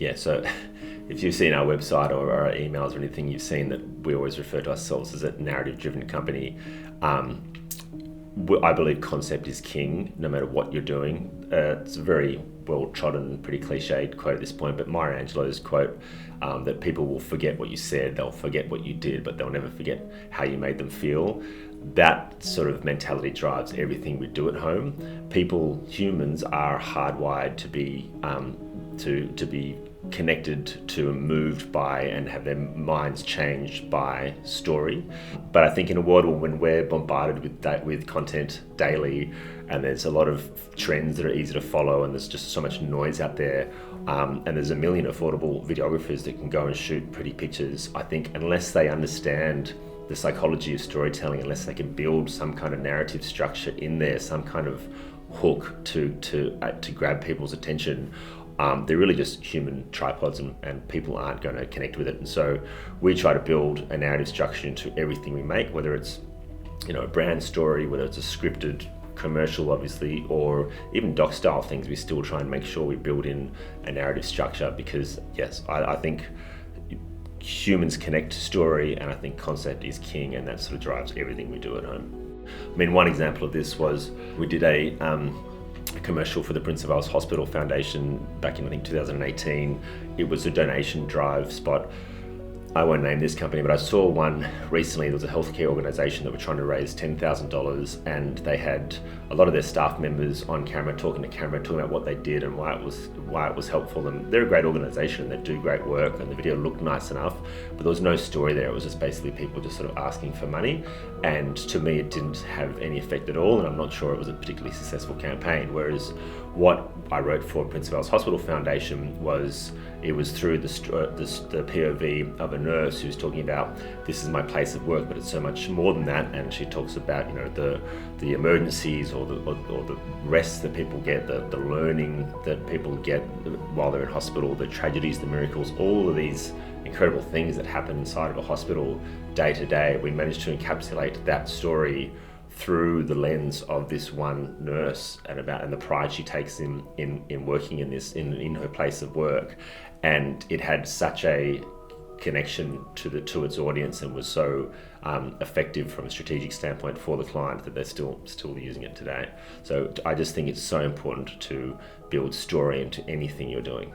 Yeah, so if you've seen our website or our emails or anything, you've seen that we always refer to ourselves as a narrative-driven company. I believe concept is king, no matter what you're doing. It's a very well-trodden, pretty cliched quote at this point, but Maya Angelou's quote that people will forget what you said, they'll forget what you did, but they'll never forget how you made them feel. That sort of mentality drives everything we do at home. Humans are hardwired to be connected to and moved by and have their minds changed by story. But I think in a world when we're bombarded with content daily, and there's a lot of trends that are easy to follow, and there's just so much noise out there, and there's a million affordable videographers that can go and shoot pretty pictures, I think unless they understand the psychology of storytelling, unless they can build some kind of narrative structure in there, some kind of hook to grab people's attention, they're really just human tripods, and people aren't going to connect with it. And so we try to build a narrative structure into everything we make, whether it's a brand story, whether it's a scripted commercial, obviously, or even doc style things. We still try and make sure we build in a narrative structure, because yes, I think humans connect to story, and I think concept is king, and that sort of drives everything we do at home. I mean, one example of this was we did a commercial for the Prince of Wales Hospital Foundation back in, I think, 2018. It was a donation drive spot. I won't name this company, but I saw one recently. There was a healthcare organisation that were trying to raise $10,000, and they had a lot of their staff members on camera, talking about what they did and why it was helpful. And they're a great organisation, and they do great work, and the video looked nice enough, but there was no story there. It was just basically people just sort of asking for money, and to me it didn't have any effect at all, and I'm not sure it was a particularly successful campaign. Whereas what I wrote for Prince of Wales Hospital Foundation was through the POV of a nurse who's talking about, this is my place of work, but it's so much more than that. And she talks about the emergencies or the rest that people get, the learning that people get while they're in hospital, the tragedies, the miracles, all of these incredible things that happen inside of a hospital day to day. We managed to encapsulate that story through the lens of this one nurse, and the pride she takes in working in her place of work. And it had such a connection to its audience, and was so effective from a strategic standpoint for the client, that they're still using it today. So I just think it's so important to build story into anything you're doing.